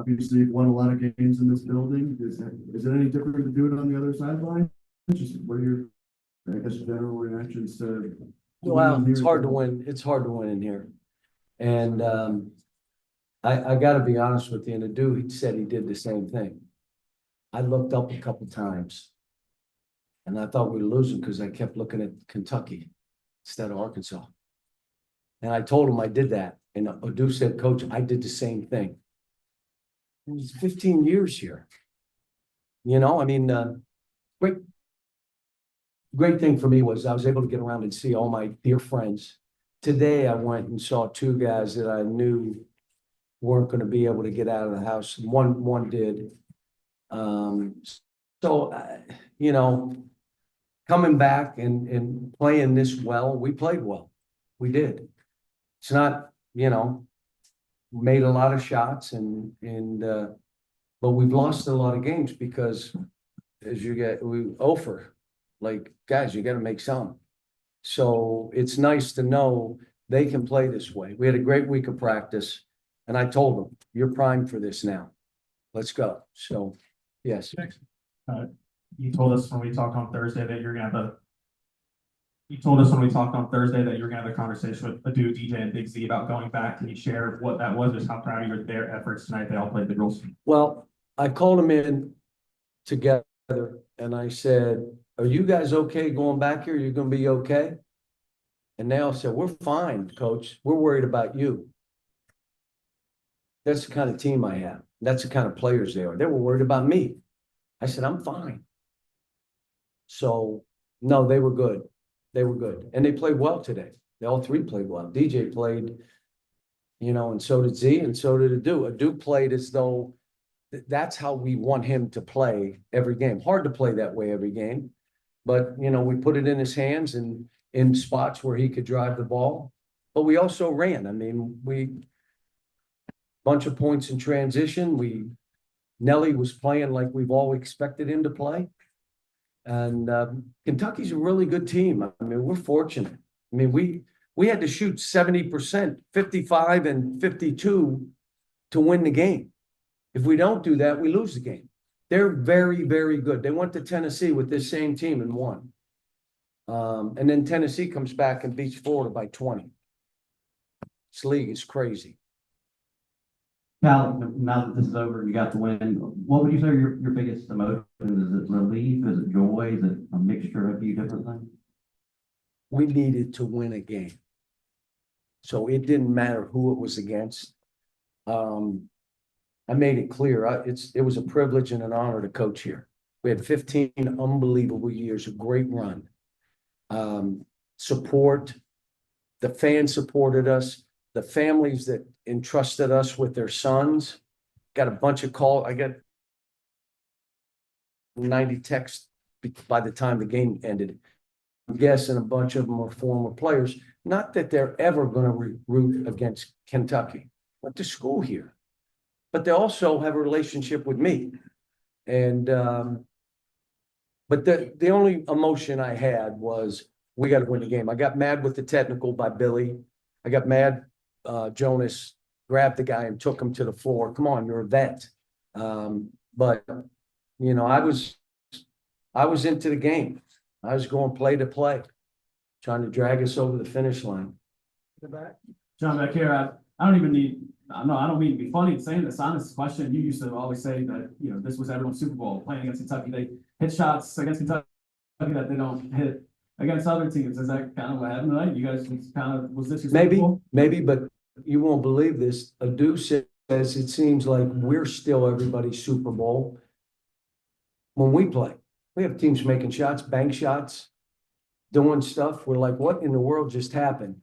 Obviously, you've won a lot of games in this building. Is it any different to do it on the other sideline? Just what are your, I guess, general reactions to? Well, it's hard to win. It's hard to win in here. And I gotta be honest with you, and the dude, he said he did the same thing. I looked up a couple times and I thought we were losing because I kept looking at Kentucky instead of Arkansas. And I told him I did that. And Adu said, Coach, I did the same thing. It was 15 years here. You know, I mean, great thing for me was I was able to get around and see all my dear friends. Today, I went and saw two guys that I knew weren't going to be able to get out of the house. One did. You know, coming back and playing this well, we played well. We did. It's not, you know, made a lot of shots but we've lost a lot of games because as you get, we offer, like, guys, you got to make some. So it's nice to know they can play this way. We had a great week of practice and I told them, you're primed for this now. Let's go. So, yes. You told us when we talked on Thursday that you're gonna have you told us when we talked on Thursday that you were gonna have a conversation with Adu, DJ, and Big Z about going back. Can you share what that was, just how proud you were of their efforts tonight? They all played the roles. Well, I called them in together and I said, are you guys okay going back here? You're gonna be okay? And they all said, we're fine, Coach. We're worried about you. That's the kind of team I have. That's the kind of players they are. They were worried about me. I said, I'm fine. So, no, they were good. They were good. And they played well today. They all three played well. DJ played, you know, and so did Z, and so did Adu. Adu played as though that's how we want him to play every game. Hard to play that way every game. But, you know, we put it in his hands and in spots where he could drive the ball. But we also ran. I mean, bunch of points in transition. Nelly was playing like we've all expected him to play. And Kentucky's a really good team. I mean, we're fortunate. I mean, we had to shoot 70%, 55 and 52 to win the game. If we don't do that, we lose the game. They're very, very good. They went to Tennessee with this same team and won. And then Tennessee comes back and beats Florida by 20. This league is crazy. Cal, now that this is over, you got the win. What would you say are your biggest emotions? Is it relief? Is it joy? Is it a mixture of a few different things? We needed to win a game. So it didn't matter who it was against. I made it clear. It was a privilege and an honor to coach here. We had 15 unbelievable years, a great run. Support. The fans supported us. The families that entrusted us with their sons got a bunch of calls. I got 90 texts by the time the game ended. I'm guessing a bunch of them are former players. Not that they're ever going to root against Kentucky. Went to school here, but they also have a relationship with me. And but the only emotion I had was we got to win the game. I got mad with the technical by Billy. I got mad. Jonas grabbed the guy and took him to the floor. Come on, you're a vet. But you know, I was into the game. I was going play to play, trying to drag us over the finish line. John, back here, I don't even need. I don't mean to be funny in saying this. Honest question. You used to always say that, you know, this was everyone's Super Bowl, playing against Kentucky. They hit shots against Kentucky that they don't hit against other teams. Is that kind of what happened tonight? You guys was this your Super Bowl? Maybe, but you won't believe this. Adu says it seems like we're still everybody's Super Bowl when we play. We have teams making shots, bank shots, doing stuff. We're like, what in the world just happened?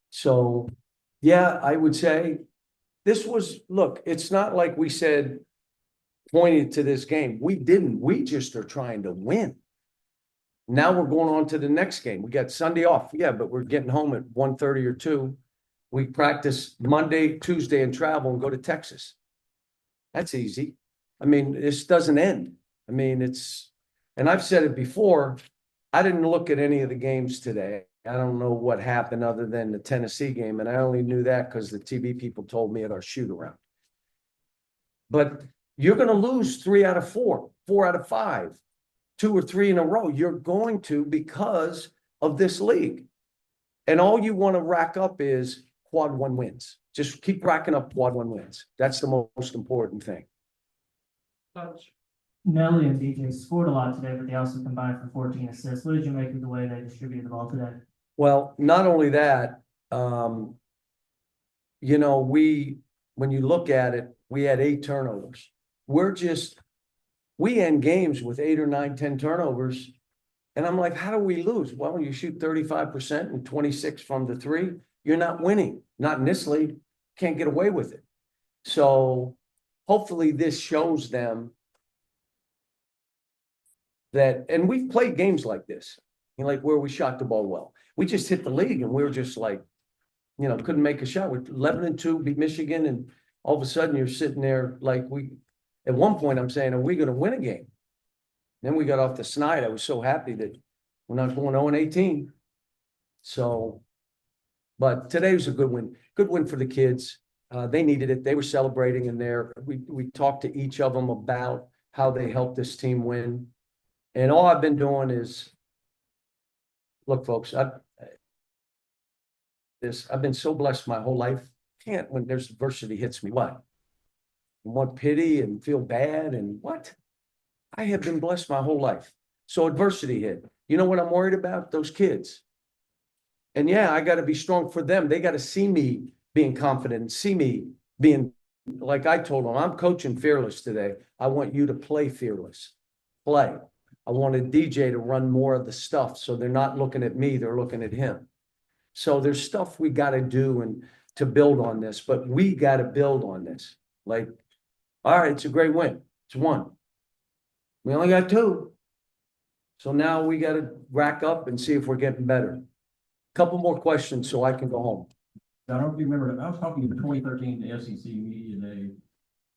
So, yeah, I would say this was, look, it's not like we said, pointed to this game. We didn't. We just are trying to win. Now we're going on to the next game. We got Sunday off. Yeah, but we're getting home at 1:30 or 2. We practice Monday, Tuesday, and travel and go to Texas. That's easy. I mean, this doesn't end. I mean, and I've said it before, I didn't look at any of the games today. I don't know what happened other than the Tennessee game, and I only knew that because the TV people told me at our shoot around. But you're gonna lose 3 out of 4, 4 out of 5, 2 or 3 in a row. You're going to because of this league. And all you want to rack up is quad 1 wins. Just keep racking up quad 1 wins. That's the most important thing. Nelly and DJ scored a lot today, but they also combined for 14 assists. What did you make of the way they distributed the ball today? Well, not only that, you know, when you look at it, we had 8 turnovers. We end games with 8 or 9, 10 turnovers. And I'm like, how do we lose? Well, you shoot 35% and 26 from the 3, you're not winning. Not in this league. Can't get away with it. So hopefully this shows them that, and we've played games like this, you know, like where we shot the ball well. We just hit the league and we were just like, you know, couldn't make a shot. With 11-2, beat Michigan, and all of a sudden you're sitting there like at one point I'm saying, are we going to win a game? Then we got off the snide. I was so happy that we're not going 0-18. So, but today was a good win for the kids. They needed it. They were celebrating in there. We talked to each of them about how they helped this team win. And all I've been doing is, look, folks, I've been so blessed my whole life. Can't, when there's adversity hits me, what? Want pity and feel bad and what? I have been blessed my whole life. So adversity hit. You know what I'm worried about? Those kids. And yeah, I got to be strong for them. They got to see me being confident and see me being, like I told them, I'm coaching fearless today. I want you to play fearless. Play. I wanted DJ to run more of the stuff so they're not looking at me, they're looking at him. So there's stuff we got to do and to build on this, but we got to build on this. Like, all right, it's a great win. It's 1. We only got 2. So now we got to rack up and see if we're getting better. Couple more questions so I can go home. I don't know if you remember, I was talking to 2013 the SEC Media Day,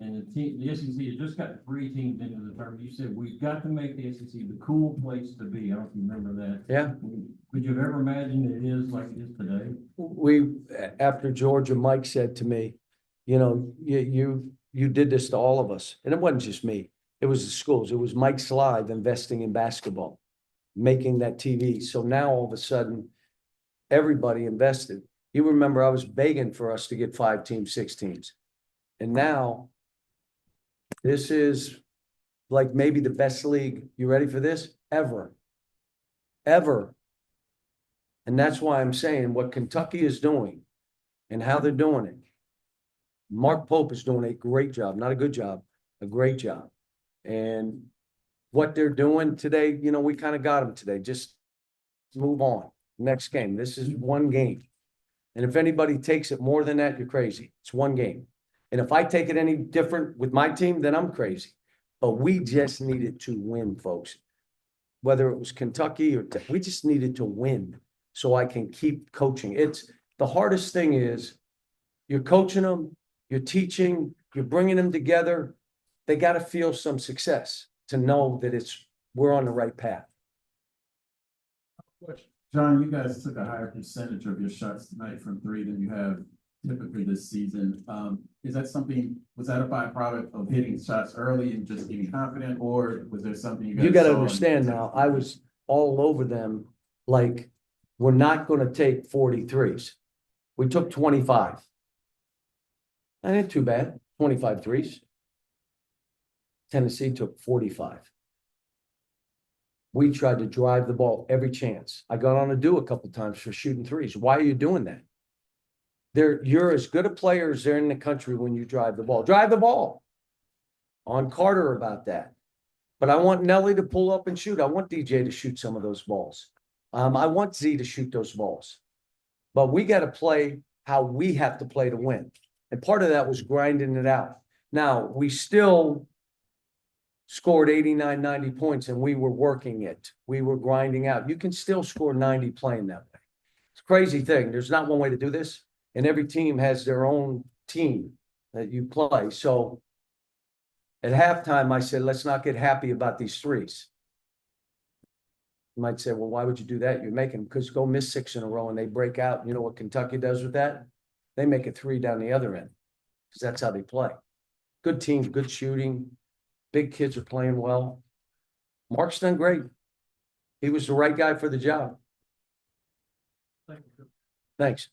and the SEC has just got 3 teams into the tournament. You said, we've got to make the SEC the cool place to be. I don't know if you remember that. Yeah. Could you have ever imagined it is like it is today? After Georgia, Mike said to me, you know, you did this to all of us. And it wasn't just me. It was the schools. It was Mike Slive investing in basketball, making that TV. So now all of a sudden, everybody invested. You remember I was begging for us to get 5 teams, 6 teams. And now this is like maybe the best league. You ready for this? Ever. And that's why I'm saying what Kentucky is doing and how they're doing it. Mark Pope is doing a great job, not a good job, a great job. And what they're doing today, you know, we kind of got them today. Just move on. Next game. This is 1 game. And if anybody takes it more than that, you're crazy. It's 1 game. And if I take it any different with my team, then I'm crazy. But we just needed to win, folks. Whether it was Kentucky or we just needed to win so I can keep coaching. It's the hardest thing is you're coaching them, you're teaching, you're bringing them together. They got to feel some success to know that we're on the right path. John, you guys took a higher percentage of your shots tonight from 3 than you have typically this season. Is that something, was that a byproduct of hitting shots early and just getting confident, or was there something you got to saw understand now, I was all over them like, we're not going to take 43s. We took 25. That ain't too bad, 25 threes. Tennessee took 45. We tried to drive the ball every chance. I got on a do a couple times for shooting threes. Why are you doing that? You're as good a player as there in the country when you drive the ball. Drive the ball. On Carter about that. But I want Nelly to pull up and shoot. I want DJ to shoot some of those balls. I want Z to shoot those balls. But we got to play how we have to play to win. And part of that was grinding it out. Now, we still scored 89, 90 points, and we were working it. We were grinding out. You can still score 90 playing that way. It's a crazy thing. There's not one way to do this. And every team has their own team that you play. So at halftime, I said, let's not get happy about these threes. You might say, well, why would you do that? You're making, because go miss 6 in a row and they break out. You know what Kentucky does with that? They make a 3 down the other end because that's how they play. Good team, good shooting. Big kids are playing well. Mark's done great. He was the right guy for the job. Thanks.